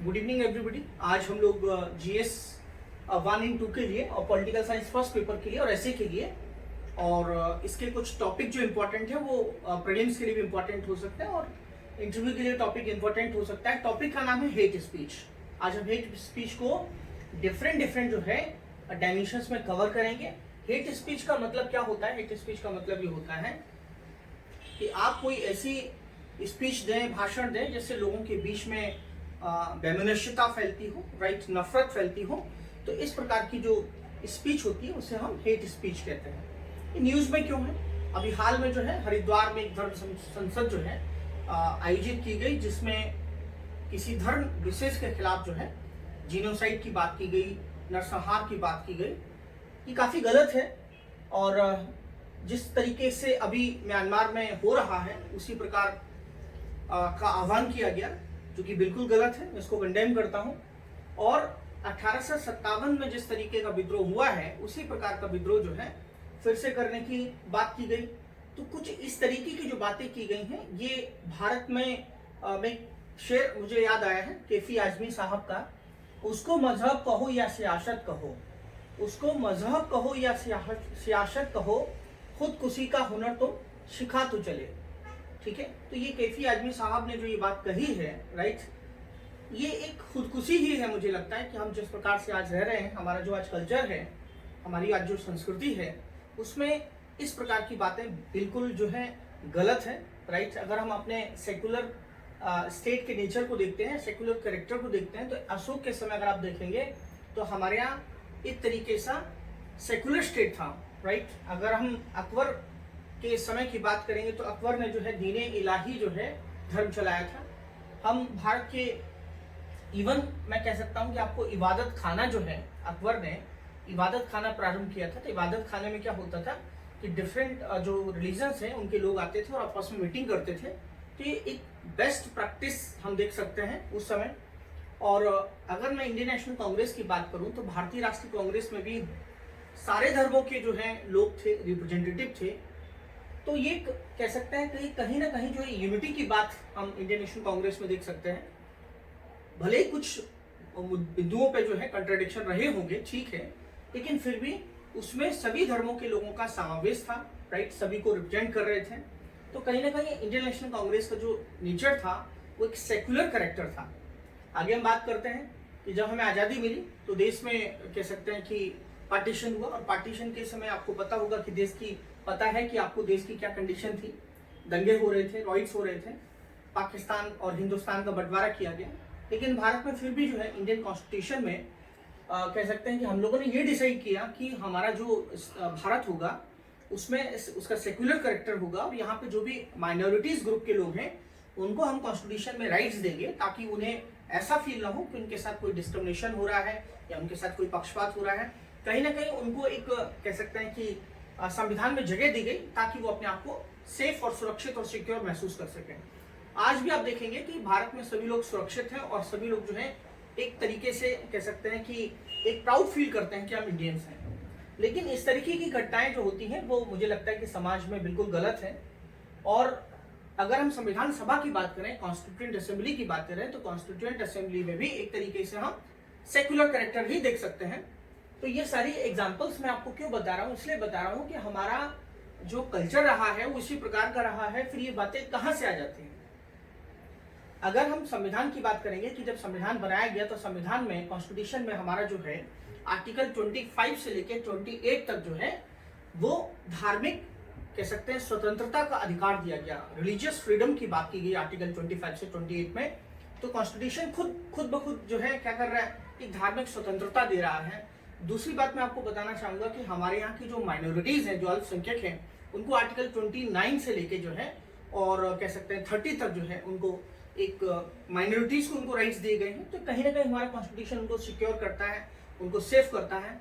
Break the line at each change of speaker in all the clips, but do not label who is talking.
Good evening everybody. आज हम लोग जीएस 1 इन 2 के लिए और पॉलिटिकल साइंस फर्स्ट पेपर के लिए और ऐसे के लिए और इसके कुछ टॉपिक जो इम्पोर्टेंट है वो प्रीलिम्स के लिए भी इम्पोर्टेंट हो सकता है और इंटरव्यू के लिए टॉपिक इम्पोर्टेंट हो सकता है। टॉपिक का नाम है हेट स्पीच। आज हम हेट स्पीच को डिफरेंट जो है डायमेंशंस में कवर करेंगे। हेट स्पीच का मतलब क्या होता है? हेट स्पीच का मतलब ये होता है कि आप कोई ऐसी स्पीच दें, भाषण दें जिससे लोगों के बीच में वैमनस्यता फैलती हो, राइट, नफरत फैलती हो। तो इस प्रकार की जो स्पीच होती है उसे हम हेट स्पीच कहते हैं। ये न्यूज़ में क्यों है? अभी हाल में जो है हरिद्वार में एक धर्म संसद जो है आयोजित की गई, जिसमें किसी धर्म विशेष के खिलाफ जो है जीनोसाइड की बात की गई, नरसंहार की बात की गई। ये काफ़ी गलत है और जिस तरीके से अभी म्यांमार में हो रहा है उसी प्रकार का आह्वान किया गया, जो कि बिल्कुल गलत है। मैं इसको कंडेम करता हूं। और 1857 में जिस तरीके का विद्रोह हुआ है उसी प्रकार का विद्रोह जो है फिर से करने की बात की गई। तो कुछ इस तरीके की जो बातें की गई हैं ये भारत में शेर मुझे याद आया है कैफी आजमी साहब का, उसको मजहब कहो या सियासत कहो, उसको मजहब कहो या सियासत कहो, खुदकुशी का हुनर तो सिखा तो चले। ठीक है, तो ये कैफी आजमी साहब ने जो ये बात कही है, राइट, ये एक खुदकुशी ही है। मुझे लगता है कि हम जिस प्रकार से आज रह रहे हैं, हमारा जो आज कल्चर है, हमारी आज जो संस्कृति है, उसमें इस प्रकार की बातें बिल्कुल जो है गलत है, राइट। अगर हम अपने सेकुलर स्टेट के नेचर को देखते हैं, सेकुलर कैरेक्टर को देखते हैं, तो अशोक के समय अगर आप देखेंगे तो हमारे यहाँ एक तरीके सा सेकुलर स्टेट था, राइट। अगर हम अकबर के समय की बात करेंगे तो अकबर ने जो है दीने इलाही जो है धर्म चलाया था। हम भारत के इवन मैं कह सकता हूँ कि आपको इबादत खाना जो है, अकबर ने इबादत खाना प्रारंभ किया था। तो इबादत खाने में क्या होता था कि डिफरेंट जो रिलीजन्स हैं उनके लोग आते थे और आपस में मीटिंग करते थे। तो ये एक बेस्ट प्रैक्टिस हम देख सकते हैं उस समय। और अगर मैं इंडियन नेशनल कांग्रेस की बात करूं तो भारतीय राष्ट्रीय कांग्रेस में भी सारे धर्मों के जो है लोग थे, रिप्रेजेंटेटिव थे। तो ये कह सकते हैं कि कहीं ना कहीं जो है यूनिटी की बात हम इंडियन नेशनल कांग्रेस में देख सकते हैं। भले ही कुछ बिंदुओं पे जो है कंट्राडिक्शन रहे होंगे, ठीक है, लेकिन फिर भी उसमें सभी धर्मों के लोगों का समावेश था, राइट, सभी को रिप्रेजेंट कर रहे थे। तो कहीं ना कहीं इंडियन नेशनल कांग्रेस का जो नेचर था वो एक सेक्युलर कैरेक्टर था। आगे हम बात करते हैं कि जब हमें आज़ादी मिली तो देश में कह सकते हैं कि पार्टीशन हुआ, और पार्टीशन के समय आपको पता होगा कि पता है कि आपको देश की क्या कंडीशन थी। दंगे हो रहे थे, रॉइट्स हो रहे थे, पाकिस्तान और हिंदुस्तान का बंटवारा किया गया। लेकिन भारत में फिर भी जो है इंडियन कॉन्स्टिट्यूशन में कह सकते हैं कि हम लोगों ने ये डिसाइड किया कि हमारा जो भारत होगा उसमें उसका सेक्युलर कैरेक्टर होगा, और यहाँ पे जो भी माइनॉरिटीज ग्रुप के लोग हैं उनको हम कॉन्स्टिट्यूशन में राइट्स देंगे, ताकि उन्हें ऐसा फील ना हो कि उनके साथ कोई डिस्क्रिमिनेशन हो रहा है या उनके साथ कोई पक्षपात हो रहा है। कहीं ना कहीं उनको एक कह सकते हैं कि संविधान में जगह दी गई ताकि वो अपने आप को सेफ और सुरक्षित और सिक्योर महसूस कर सकें। आज भी आप देखेंगे कि भारत में सभी लोग सुरक्षित हैं और सभी लोग जो है एक तरीके से कह सकते हैं कि एक प्राउड फील करते हैं कि हम इंडियंस हैं। लेकिन इस तरीके की घटनाएं जो होती हैं वो मुझे लगता है कि समाज में बिल्कुल गलत है। और अगर हम संविधान सभा की बात करें, कॉन्स्टिट्यूएंट असेंबली की बात करें, तो कॉन्स्टिट्यूएंट असेंबली में भी एक तरीके से हम सेक्युलर कैरेक्टर ही देख सकते हैं। तो ये सारी एग्जांपल्स मैं आपको क्यों बता रहा हूँ? इसलिए बता रहा हूँ कि हमारा जो कल्चर रहा है वो इसी प्रकार का रहा है। फिर ये बातें कहाँ से आ जाती हैं? अगर हम संविधान की बात करेंगे कि जब संविधान बनाया गया तो संविधान में, कॉन्स्टिट्यूशन में हमारा जो है आर्टिकल 25 से लेकर 28 तक जो है वो धार्मिक कह सकते हैं स्वतंत्रता का अधिकार दिया गया, रिलीजियस फ्रीडम की बात की गई आर्टिकल 25 से 28 में। तो कॉन्स्टिट्यूशन खुद ब खुद जो है क्या कर रहा है, एक धार्मिक स्वतंत्रता दे रहा है। दूसरी बात मैं आपको बताना चाहूंगा कि हमारे यहाँ की जो माइनॉरिटीज हैं, जो अल्पसंख्यक हैं, उनको आर्टिकल 29 से लेके जो है और कह सकते हैं 30 तक जो है उनको एक माइनॉरिटीज को उनको राइट्स दिए गए हैं। तो कहीं ना कहीं हमारा कॉन्स्टिट्यूशन उनको सिक्योर करता है, उनको सेफ करता है।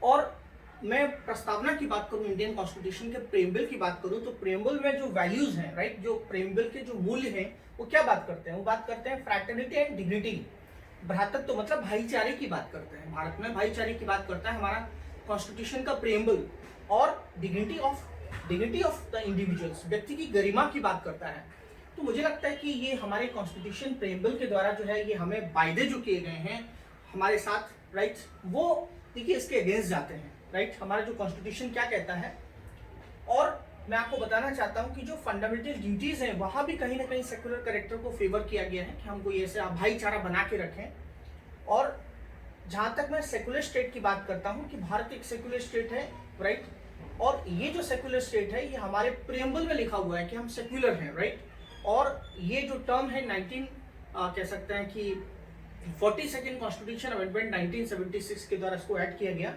और मैं प्रस्तावना की बात करूं, इंडियन कॉन्स्टिट्यूशन के प्रेम्बल की बात करूं, तो प्रेम्बल में जो वैल्यूज हैं, राइट, जो प्रेम्बल के जो मूल्य हैं वो क्या बात करते हैं? वो बात करते हैं फ्रैटर्निटी एंड डिग्निटी, भ्रातृत्व तो मतलब भाईचारे की बात करते हैं। भारत में भाईचारे की बात करता है हमारा कॉन्स्टिट्यूशन का प्रेम्बल। और डिग्निटी ऑफ द इंडिविजुअल्स, व्यक्ति की गरिमा की बात करता है। तो मुझे लगता है कि ये हमारे कॉन्स्टिट्यूशन प्रेम्बल के द्वारा जो है ये हमें वायदे जो किए गए हैं हमारे साथ, राइट, वो देखिए इसके अगेंस्ट जाते हैं, राइट। हमारा जो कॉन्स्टिट्यूशन क्या कहता है, और मैं आपको बताना चाहता हूं कि जो फंडामेंटल ड्यूटीज हैं वहां भी कहीं ना कहीं सेक्युलर कैरेक्टर को फेवर किया गया है कि हम कोई ऐसे भाईचारा बना के रखें। और जहां तक मैं सेक्युलर स्टेट की बात करता हूं कि भारत एक सेक्युलर स्टेट है, राइट, और ये जो सेक्युलर स्टेट है ये हमारे प्रियम्बल में लिखा हुआ है कि हम सेक्युलर हैं, राइट। और ये जो टर्म है 19 कह सकते हैं कि 42nd कॉन्स्टिट्यूशन अमेंडमेंट 1976 के द्वारा इसको ऐड किया गया,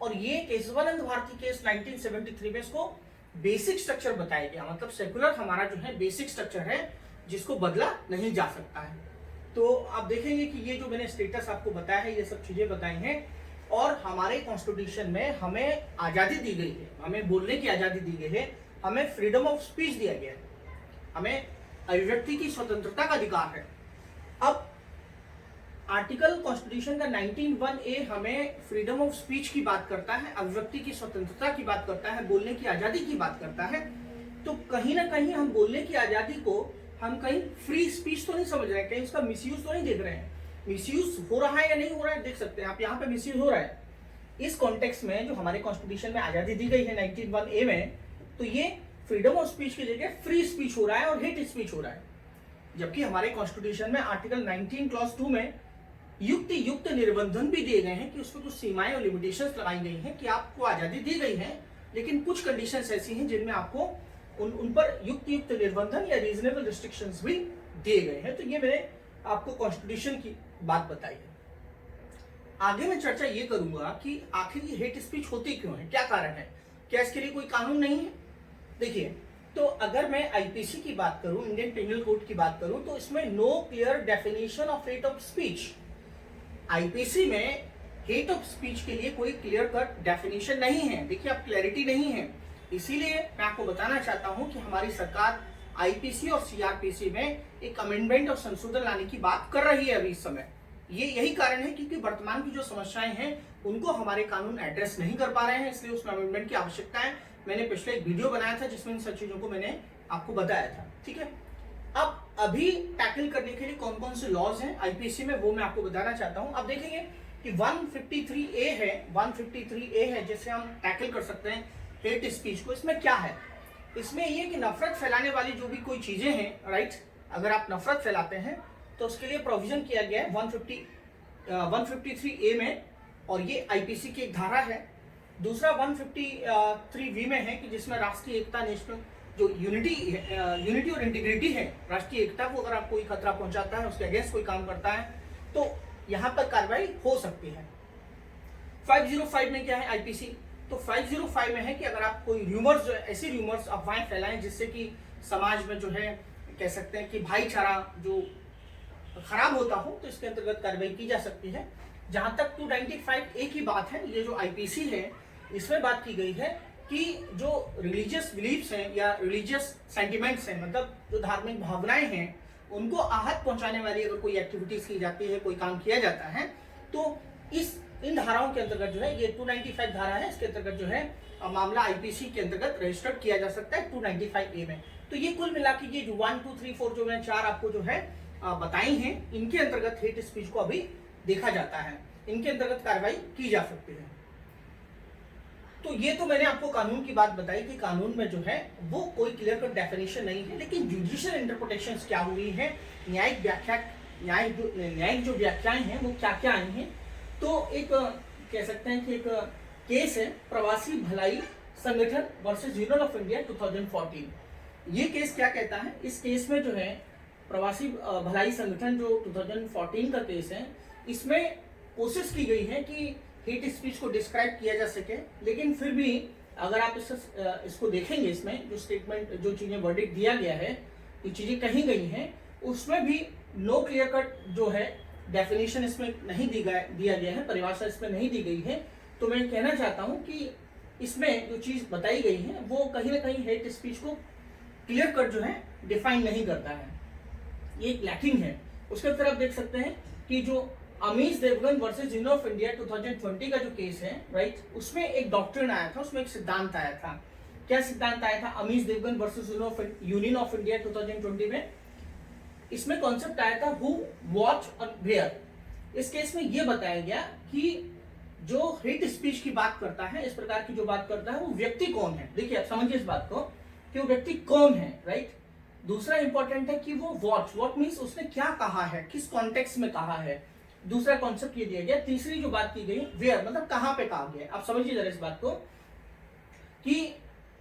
और ये केशवानंद भारती केस 1973 में इसको बेसिक स्ट्रक्चर बताया गया। मतलब सेक्युलर हमारा जो है बेसिक स्ट्रक्चर है जिसको बदला नहीं जा सकता है। तो आप देखेंगे कि ये जो मैंने स्टेटस आपको बताया है, ये सब चीजें बताई हैं, और हमारे कॉन्स्टिट्यूशन में हमें आजादी दी गई है, हमें बोलने की आजादी दी गई है, हमें फ्रीडम ऑफ स्पीच दिया गया है, हमें अभिव्यक्ति की स्वतंत्रता का अधिकार है। अब आर्टिकल कॉन्स्टिट्यूशन का 19(1)(a) हमें फ्रीडम ऑफ स्पीच की बात करता है, अभिव्यक्ति की स्वतंत्रता की बात करता है, बोलने की आजादी की बात करता है। तो कहीं ना कहीं हम बोलने की आजादी को हम कहीं फ्री स्पीच तो नहीं समझ रहे हैं, कहीं इसका मिसयूज तो नहीं देख रहे हैं। मिसयूज हो रहा है या नहीं हो रहा है देख सकते हैं आप, यहाँ पे मिसयूज हो रहा है। इस कॉन्टेक्स्ट में जो हमारे कॉन्स्टिट्यूशन में आजादी दी गई है 19(1)(a) में, तो ये फ्रीडम ऑफ स्पीच की जगह फ्री स्पीच हो रहा है और हेट स्पीच हो रहा है। जबकि हमारे कॉन्स्टिट्यूशन में आर्टिकल 19 क्लॉज 2 में युक्त निर्बंधन भी दिए गए हैं कि उसमें कुछ सीमाएं और लिमिटेशंस लगाई गई हैं कि आपको आजादी दी गई है, लेकिन कुछ कंडीशंस ऐसी हैं जिनमें आपको उन पर युक्त निर्बंधन या रीजनेबल रिस्ट्रिक्शंस भी दिए गए हैं। तो ये मैंने आपको कॉन्स्टिट्यूशन की बात बताई है। आगे मैं चर्चा ये करूंगा कि आखिर ये हेट स्पीच होती क्यों है, क्या कारण है, क्या इसके लिए कोई कानून नहीं है। देखिए, तो अगर मैं आईपीसी की बात करूं, इंडियन पेनल कोड की बात करूं, तो इसमें no clear definition of hate of speech. IPC में हेट ऑफ स्पीच के लिए कोई क्लियर कट डेफिनेशन नहीं है। देखिए, अब क्लैरिटी नहीं है, इसीलिए मैं आपको बताना चाहता हूं कि हमारी सरकार आईपीसी और सीआरपीसी में एक अमेंडमेंट और संशोधन लाने की बात कर रही है अभी इस समय। ये यही कारण है क्योंकि वर्तमान की जो समस्याएं हैं उनको हमारे कानून एड्रेस नहीं कर पा रहे हैं, इसलिए उसमें अमेंडमेंट की आवश्यकता है। मैंने पिछले एक वीडियो बनाया था जिसमें इन सब चीजों को मैंने आपको बताया था, ठीक है। अब अभी टैकल करने के लिए कौन कौन से लॉज हैं आईपीसी में, वो मैं आपको बताना चाहता हूं। अब देखेंगे कि 153A है, 153A है जिसे हम टैकल कर सकते हैं हेट स्पीच को। इसमें क्या है, इसमें ये कि नफरत फैलाने वाली जो भी कोई चीजें हैं, राइट, अगर आप नफरत फैलाते हैं तो उसके लिए प्रोविजन किया गया है 153A में, और ये आईपीसी की एक धारा है। दूसरा 153V में है कि जिसमें राष्ट्रीय एकता, नेशनल जो यूनिटी और इंटीग्रिटी है, राष्ट्रीय एकता को अगर आप कोई खतरा पहुंचाता है, उसके अगेंस्ट कोई काम करता है, तो यहां पर कार्रवाई हो सकती है। 505 में क्या है आईपीसी, तो 505 में है कि अगर आप कोई र्यूमर्स, जो ऐसी र्यूमर्स अफवाहें फैलाएं जिससे कि समाज में जो है कह सकते हैं कि भाईचारा जो खराब होता हो, तो इसके अंतर्गत कार्रवाई की जा सकती है। जहां तक 295A की बात है, ये जो आईपीसी है इसमें बात की गई है कि जो रिलीजियस बिलीफ्स हैं या रिलीजियस सेंटिमेंट्स हैं, मतलब जो धार्मिक भावनाएं हैं, उनको आहत पहुंचाने वाली अगर कोई एक्टिविटीज की जाती है, कोई काम किया जाता है, तो इन धाराओं के अंतर्गत जो है, ये 295 धारा है, इसके अंतर्गत जो है मामला आईपीसी के अंतर्गत रजिस्टर्ड किया जा सकता है 295A में। तो ये कुल मिला के ये जो 1, 2, 3, 4 जो मैं 4 आपको जो है बताई हैं, इनके अंतर्गत हेट स्पीच को अभी देखा जाता है, इनके अंतर्गत कार्रवाई की जा सकती है। तो ये तो मैंने आपको कानून की बात बताई कि कानून में जो है वो कोई क्लियर कट डेफिनेशन नहीं है, लेकिन जुडिशियल इंटरप्रिटेशंस क्या हुई है, न्यायिक व्याख्या, न्यायिक जो व्याख्याएं हैं वो क्या क्या आई हैं। तो एक कह सकते हैं कि एक केस है प्रवासी भलाई संगठन वर्सेस यूनियन ऑफ इंडिया 2014। ये केस क्या कहता है, इस केस में जो है प्रवासी भलाई संगठन जो 2014 का केस है, इसमें कोशिश की गई है कि हेट स्पीच को डिस्क्राइब किया जा सके, लेकिन फिर भी अगर आप इसको देखेंगे, इसमें जो स्टेटमेंट, जो चीजें वर्डिक्ट दिया गया है, जो चीजें कही गई हैं, उसमें भी नो क्लियर कट जो है डेफिनेशन इसमें नहीं दिया गया है, परिभाषा इसमें नहीं दी गई है। तो मैं कहना चाहता हूं कि इसमें जो चीज बताई गई है वो कहीं ना कहीं हेट स्पीच को क्लियर कट जो है डिफाइन नहीं करता है, ये एक लैकिंग है। उसके तरफ देख सकते हैं कि जो Amish Devgan versus Union of India 2020 का जो केस है, राइट, उसमें एक डॉक्ट्रिन आया था, उसमें एक सिद्धांत आया था। क्या सिद्धांत आया था Amish Devgan versus Union of India 2020 में? इसमें कॉन्सेप्ट आया था हु, व्हाट और वेयर। इस केस में ये बताया गया कि जो हेट स्पीच की बात करता है, इस प्रकार की जो बात करता है, वो व्यक्ति कौन है। देखिए आप समझिए इस बात को कि वो व्यक्ति कौन है, राइट। दूसरा इंपॉर्टेंट है कि वो व्हाट मीन्स उसने क्या कहा है, किस कॉन्टेक्स्ट में कहा है। दूसरा कॉन्सेप्ट ये दिया गया। तीसरी जो बात की गई वेयर, मतलब कहां पे कहा गया। आप समझिए जरा इस बात को कि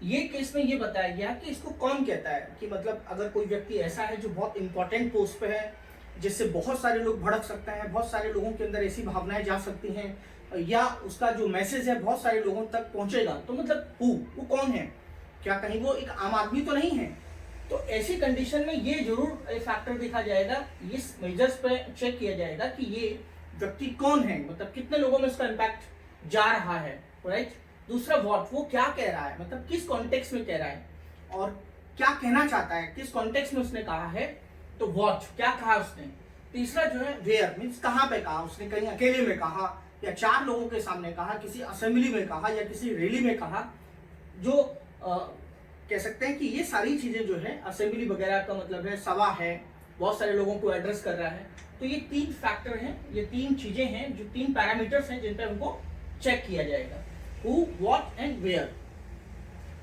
ये केस में ये बताया गया कि इसको कौन कहता है, कि मतलब अगर कोई व्यक्ति ऐसा है जो बहुत इंपॉर्टेंट पोस्ट पे है, जिससे बहुत सारे लोग भड़क सकते हैं, बहुत सारे लोगों के अंदर ऐसी भावनाएं जा सकती हैं, या उसका जो मैसेज है बहुत सारे लोगों तक पहुंचेगा, तो मतलब वो कौन है, क्या कहीं वो एक आम आदमी तो नहीं है। तो ऐसी कंडीशन में ये जरूर एक फैक्टर देखा जाएगा, इस मेजर्स पे चेक किया जाएगा कि ये व्यक्ति कौन है, मतलब कितने लोगों में इसका इम्पैक्ट जा रहा है, राइट। दूसरा व्हाट, वो क्या कह रहा है, मतलब किस कॉन्टेक्स्ट में कह रहा है और क्या कहना चाहता है, किस कॉन्टेक्स्ट में उसने कहा है, तो व्हाट क्या कहा उसने। तीसरा जो है वेयर, मीन्स कहां पे कहा उसने, कहीं अकेले में कहा या 4 लोगों के सामने कहा, किसी असेंबली में कहा या किसी रैली में कहा। जो कह सकते हैं कि ये सारी चीजें जो है असेंबली वगैरह का मतलब है, सभा है, बहुत सारे लोगों को एड्रेस कर रहा है। तो ये 3 फैक्टर हैं, ये 3 चीजें हैं, जो 3 पैरामीटर्स हैं जिन पे उनको चेक किया जाएगा, हु, व्हाट एंड वेयर।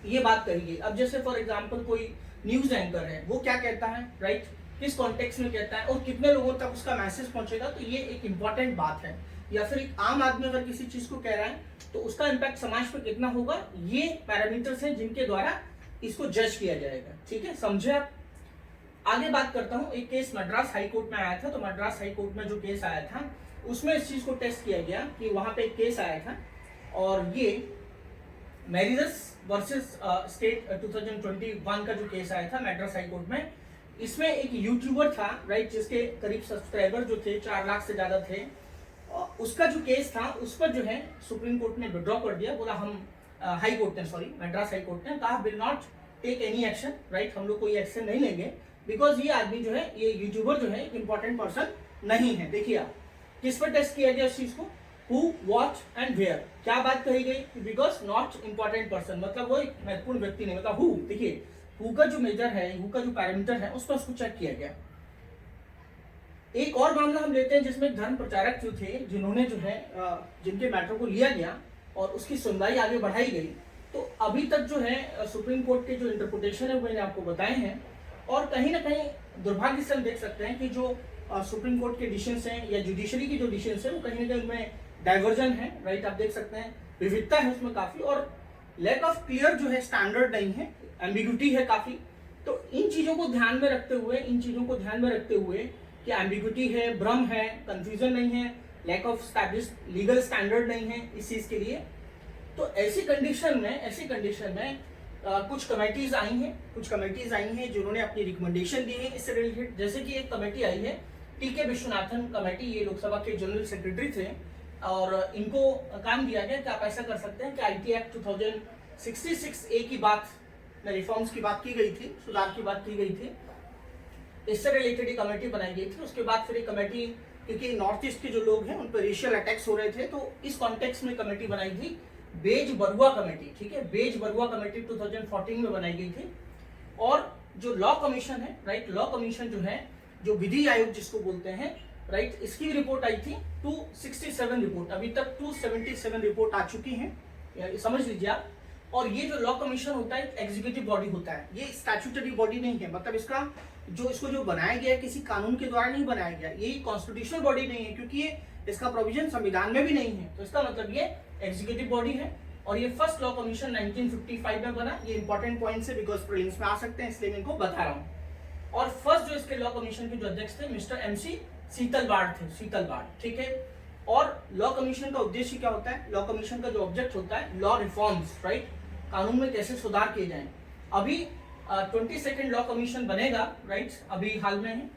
ये बात करिए। अब जैसे फॉर एग्जांपल कोई न्यूज एंकर है, वो क्या कहता है, राइट, किस कॉन्टेक्स्ट में कहता है और कितने लोगों तक उसका मैसेज पहुंचेगा, तो ये एक इंपॉर्टेंट बात है। या फिर एक आम आदमी अगर किसी चीज को कह रहा है तो उसका इम्पैक्ट समाज पर कितना होगा, ये पैरामीटर्स हैं जिनके द्वारा इसको जज किया जाएगा। ठीक है, समझे आप। आगे बात करता हूं। एक केस मद्रास हाई कोर्ट में आया था, तो मद्रास हाई कोर्ट में जो केस आया था उसमें इस चीज को टेस्ट किया गया कि वहां पे एक केस आया था, और ये मैरियस वर्सेस स्टेट 2021 का जो केस आया था मद्रास हाई कोर्ट में। इसमें एक यूट्यूबर था, राइट, जिसके करीब सब्सक्राइबर जो थे 4 लाख से ज्यादा थे। उसका जो केस था उस पर जो है सुप्रीम कोर्ट ने विड्रॉ कर दिया, बोला हम हाई कोर्ट ने, सॉरी मद्रास हाई कोर्ट ने कहा will not take any action, right, हम लोग कोई एक्शन नहीं लेंगे, बिकॉज ये आदमी जो है, ये यूट्यूबर जो है एक इंपॉर्टेंट पर्सन नहीं है। देखिए आप किस पर टेस्ट किया गया इस चीज को, हु, व्हाट एंड वेयर। क्या बात कही गई, बिकॉज नॉट इंपॉर्टेंट पर्सन, मतलब वो एक महत्वपूर्ण व्यक्ति नहीं, मतलब हु। देखिए हु का जो मेजर है, हु का जो पैरामीटर है, उस पर उसको चेक किया गया। एक और मामला हम लेते हैं जिसमें धर्म प्रचारक जो थे, जिन्होंने जो है जिनके मैटर को लिया गया और उसकी सुनवाई आगे बढ़ाई गई। तो अभी तक जो है सुप्रीम कोर्ट के जो इंटरप्रिटेशन है वो मैंने आपको बताए हैं, और कहीं ना कहीं दुर्भाग्य से हम देख सकते हैं कि जो सुप्रीम कोर्ट के डिसीजंस हैं या जुडिशरी की जो डिसीजंस है वो कहीं ना कहीं उनमें डाइवर्जन है, राइट। आप देख सकते हैं विविधता है उसमें काफी, और लैक ऑफ क्लियर जो है स्टैंडर्ड नहीं है, एम्बिग्यूटी है काफी। तो इन चीजों को ध्यान में रखते हुए, कि एम्बिग्यूटी है, भ्रम है, कंफ्यूजन नहीं है, lack of established legal standard नहीं है इस चीज के लिए, तो ऐसी कंडीशन में कुछ कमेटीज आई हैं जिन्होंने अपनी रिकमेंडेशन दी है इससे रिलेटेड। जैसे कि एक कमेटी आई है टीके विश्वनाथन कमेटी, ये लोकसभा के जनरल सेक्रेटरी थे, और इनको काम दिया गया कि आप ऐसा कर सकते हैं कि आईटी एक्ट 2066A की बात में रिफॉर्म्स की बात की गई थी, सुधार की बात की गई थी, इससे रिलेटेड एक कमेटी बनाई गई थी। उसके बाद फिर एक कमेटी, क्योंकि नॉर्थ ईस्ट के जो लोग हैं उन पर रेशियल अटैक्स हो रहे थे, तो इस कॉन्टेक्स्ट में कमेटी बनाई थी, बेज बरुआ कमेटी। ठीक है, बेज बरुआ कमेटी 2014 में बनाई गई थी। और जो लॉ कमीशन है, राइट, लॉ कमीशन जो है, जो विधि आयोग जिसको बोलते हैं, राइट, इसकी रिपोर्ट आई थी 267 रिपोर्ट, अभी तक 277 रिपोर्ट आ चुकी हैं, समझ लीजिए आप। और ये जो लॉ कमीशन होता है एग्जीक्यूटिव बॉडी होता है, ये स्टैट्यूटरी बॉडी नहीं है, मतलब इसको जो बनाया गया है किसी कानून के द्वारा नहीं बनाया गया, ये कॉन्स्टिट्यूशनल बॉडी नहीं है, क्योंकि ये इसका प्रोविजन संविधान में भी नहीं है, तो इसका मतलब ये एग्जीक्यूटिव बॉडी है। और ये फर्स्ट लॉ कमीशन 1955 में बना। ये इंपॉर्टेंट पॉइंट्स है बिकॉज प्रीलिम्स में आ सकते हैं, इसलिए मैं इनको बता रहा हूँ। और फर्स्ट जो इसके लॉ कमीशन के जो अध्यक्ष थे मिस्टर MC शीतलबाड़ थे, शीतलबाड़। ठीक है, और लॉ कमीशन का उद्देश्य क्या होता है, लॉ कमीशन का जो ऑब्जेक्ट होता है लॉ रिफॉर्म्स, राइट, कानून में कैसे सुधार किए जाएं। अभी 22nd लॉ कमीशन बनेगा, राइट, अभी हाल में है।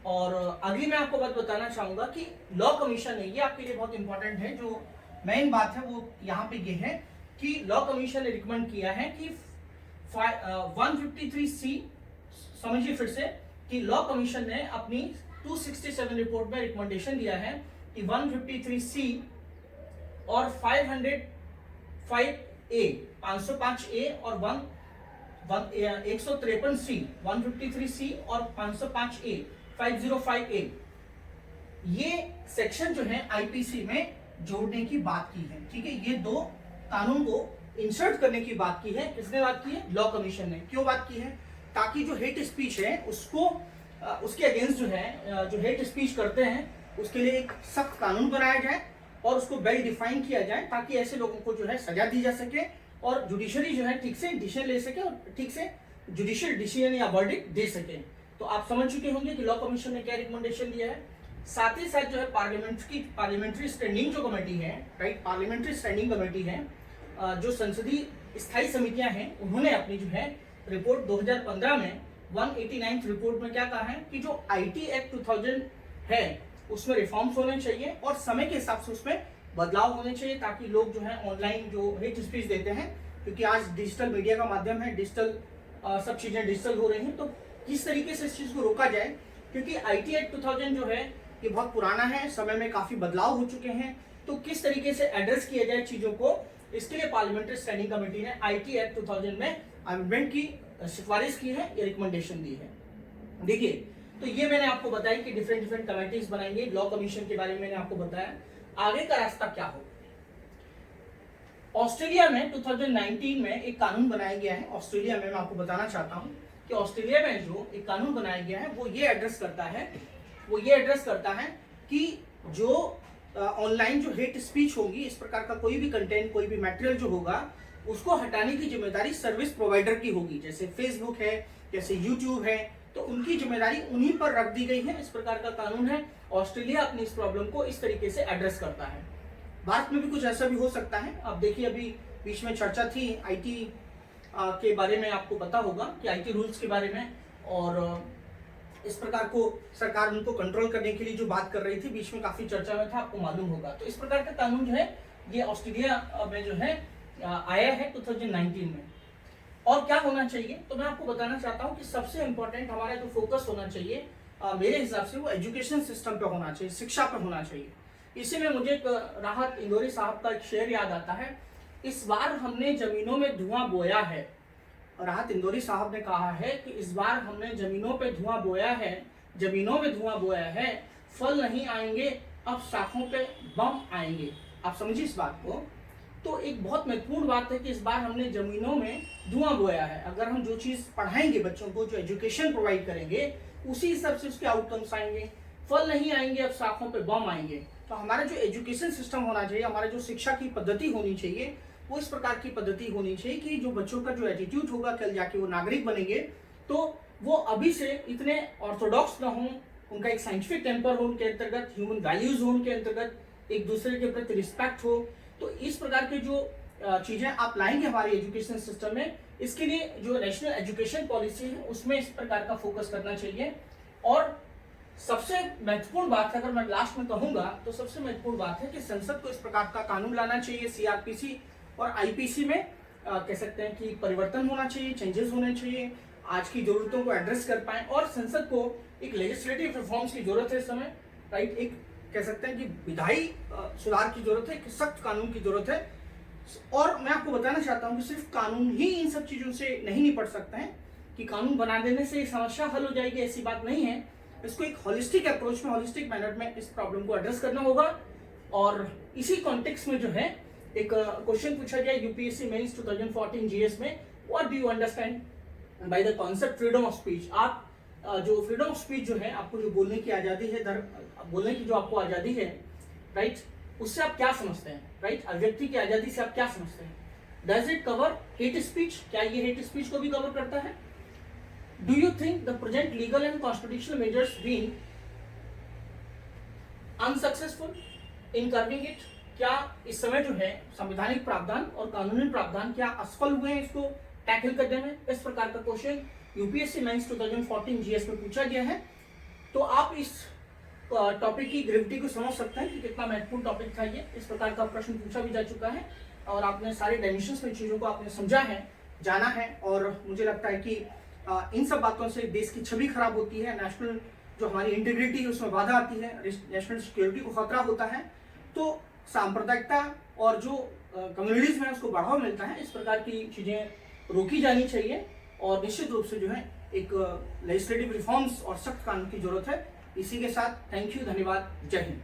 और अगली मैं आपको बात बताना चाहूंगा कि लॉ कमीशन है, ये आपके लिए बहुत इंपॉर्टेंट है। जो मेन बात है वो यहाँ पे ये है कि लॉ कमीशन ने रिकमेंड किया है कि 153C, समझिए फिर से, कि लॉ कमीशन ने अपनी 267 रिपोर्ट में रिकमेंडेशन दिया है कि 153C और 505A और 153C, 153C और 505A 505A ये सेक्शन जो है आईपीसी में जोड़ने की बात की है। ठीक है, ये दो कानून को इंसर्ट करने की बात की है। किसने बात की है? लॉ कमीशन ने। क्यों बात की है? ताकि जो हेट स्पीच है उसको उसके अगेंस्ट जो है जो हेट स्पीच करते हैं उसके लिए एक सख्त कानून बनाया जाए और उसको वेल डिफाइन किया जाए, ताकि ऐसे लोगों को जो है सजा दी जा सके और जुडिशरी जो है ठीक से डिसीजन ले सके और ठीक से जुडिशियल डिसीजन या वर्डिक्ट दे सके। तो आप समझ चुके होंगे कि लॉ कमीशन ने क्या रिकमेंडेशन दिया है। साथ ही साथ जो है पार्लियामेंट्री स्टैंडिंग जो कमेटी है, राइट, पार्लियामेंट्री स्टैंडिंग कमेटी है, जो संसदीय स्थायी समितियां हैं, उन्होंने अपनी जो है रिपोर्ट 2015 में 189 रिपोर्ट में क्या कहा है कि जो आईटी एक्ट 2000 है उसमें रिफॉर्म्स होने चाहिए और समय के हिसाब से उसमें बदलाव होने चाहिए, ताकि लोग जो है ऑनलाइन जो हेट स्पीच देते हैं, क्योंकि आज डिजिटल मीडिया का माध्यम है, डिजिटल सब चीजें डिजिटल हो रही हैं, तो किस तरीके से इस चीज को रोका जाए। क्योंकि आईटी एक्ट 2000 जो है ये बहुत पुराना है, समय में काफी बदलाव हो चुके हैं, तो किस तरीके से एड्रेस किया जाए चीजों को, इसके लिए पार्लियामेंट्री स्टैंडिंग कमेटी ने आईटी एक्ट 2000 में अमेंडमेंट की सिफारिश की है या रिकमेंडेशन दी है। देखिए, तो ये मैंने आपको बताया कि डिफरेंट कमेटीज बनाएंगे, लॉ कमीशन के बारे में मैंने आपको बताया। आगे का रास्ता क्या हो? ऑस्ट्रेलिया में 2019 में एक कानून बनाया गया है। ऑस्ट्रेलिया में मैं आपको बताना चाहता हूं कि ऑस्ट्रेलिया में जो एक कानून बनाया गया है वो ये एड्रेस करता है कि जो ऑनलाइन जो हेट स्पीच होगी, इस प्रकार का कोई भी कंटेंट, कोई भी मटेरियल जो होगा, उसको हटाने की जिम्मेदारी सर्विस प्रोवाइडर की होगी। जैसे फेसबुक है, जैसे यूट्यूब है, तो उनकी जिम्मेदारी उन्हीं पर रख दी गई है। इस प्रकार का कानून है। ऑस्ट्रेलिया अपनी इस प्रॉब्लम को इस तरीके से एड्रेस करता है। भारत में भी कुछ ऐसा भी हो सकता है। अब देखिए, अभी बीच में चर्चा थी आईटी के बारे में, आपको पता होगा कि आईटी रूल्स के बारे में, और इस प्रकार को सरकार उनको कंट्रोल करने के लिए जो बात कर रही थी, बीच में काफी चर्चा में था, आपको मालूम होगा। तो इस प्रकार का कानून जो है ये ऑस्ट्रेलिया में जो है आया है 2019 में। और क्या होना चाहिए, तो मैं आपको बताना चाहता हूं कि सबसे इंपॉर्टेंट हमारा जो फोकस होना चाहिए मेरे हिसाब से वो एजुकेशन सिस्टम पे होना चाहिए, शिक्षा पे होना चाहिए। इसी में मुझे एक राहत इंदौरी साहब का एक शेर याद आता है। इस बार हमने जमीनों में धुआं बोया है। राहत इंदौरी साहब ने कहा है कि इस बार हमने जमीनों पे धुआं बोया है, जमीनों में धुआं बोया है, फल नहीं आएंगे अब शाखों पे बम आएंगे। आप समझिए इस बात को। तो एक बहुत महत्वपूर्ण बात है कि इस बार हमने जमीनों में धुआं बोया है। अगर हम जो चीज पढ़ाएंगे बच्चों को, जो एजुकेशन प्रोवाइड करेंगे, उसी हिसाब से उसके आउटकम्स आएंगे। फल नहीं आएंगे अब शाखों पे बम आएंगे। तो हमारा जो एजुकेशन सिस्टम होना चाहिए, हमारा जो शिक्षा की पद्धति होनी चाहिए, वो इस प्रकार की पद्धति होनी चाहिए कि जो बच्चों का जो एटीट्यूड होगा, कल जाके वो नागरिक बनेंगे, तो वो अभी से इतने ऑर्थोडॉक्स ना हो, उनका एक साइंटिफिक टेम्पर हो, उनके अंतर्गत ह्यूमन वैल्यूज हो, उनके अंतर्गत एक दूसरे के प्रति रिस्पेक्ट हो। तो इस प्रकार के जो चीजें आप लाएंगे हमारे एजुकेशन सिस्टम में, इसके लिए जो नेशनल एजुकेशन पॉलिसी है उसमें इस प्रकार का फोकस करना चाहिए। और सबसे महत्वपूर्ण बात है, अगर मैं लास्ट में कहूंगा, तो सबसे महत्वपूर्ण बात है कि संसद को इस प्रकार का कानून लाना चाहिए। सीआरपीसी और आईपीसी में कह सकते हैं कि परिवर्तन होना चाहिए, चेंजेस होने चाहिए, आज की जरूरतों को एड्रेस कर पाए। और संसद को एक लेजिस्लेटिव रिफॉर्म्स की जरूरत है इस समय, राइट, एक कह सकते हैं कि विधायी सुधार की जरूरत है, सख्त कानून की जरूरत है। और मैं आपको बताना चाहता हूं कि सिर्फ कानून ही इन सब चीजों से नहीं निपट सकता है, कि कानून बना देने से समस्या हल हो जाएगी, ऐसी बात नहीं है। इसको एक होलिस्टिक अप्रोच में, होलिस्टिक मैनर में इस प्रॉब्लम को एड्रेस करना होगा। और इसी कॉन्टेक्स्ट में जो है एक क्वेश्चन पूछा गया यूपीएससी मेंस 2014 जीएस में, what do you understand by the concept freedom of speech. आप जो फ्रीडम ऑफ स्पीच जो है, आपको जो बोलने की आजादी है, बोलने की जो आपको आजादी है, राइट, उससे आप क्या समझते हैं, राइट, अभिव्यक्ति की आजादी से आप क्या समझते हैं। Does it cover hate speech, क्या ये हेट स्पीच को भी कवर करता है। Do you think the present legal and constitutional measures been unsuccessful in curbing it. क्या इस समय जो है संवैधानिक प्रावधान और कानूनी प्रावधान क्या असफल हुए हैं इसको टैकल करने में। इस प्रकार का क्वेश्चन यूपीएससी मेंस 2014 जीएस में पूछा गया है। तो आप इस टॉपिक की ग्रेविटी को समझ सकते हैं कि कितना महत्वपूर्ण टॉपिक था ये। इस प्रकार का प्रश्न पूछा भी जा चुका है और आपने सारे डायमेंशंस में चीजों को आपने समझा है, जाना है। और मुझे लगता है कि इन सब बातों से देश की छवि खराब होती है, नेशनल जो हमारी इंटीग्रिटी है उसमें बाधा आती है, नेशनल सिक्योरिटी को खतरा होता है। तो सांप्रदायिकता और जो कम्युनिटीज में उसको बढ़ावा मिलता है। इस प्रकार की चीजें रोकी जानी चाहिए और निश्चित रूप से जो है एक लेजिस्लेटिव रिफॉर्म्स और सख्त कानून की जरूरत है। इसी के साथ थैंक यू, धन्यवाद, जय हिंद।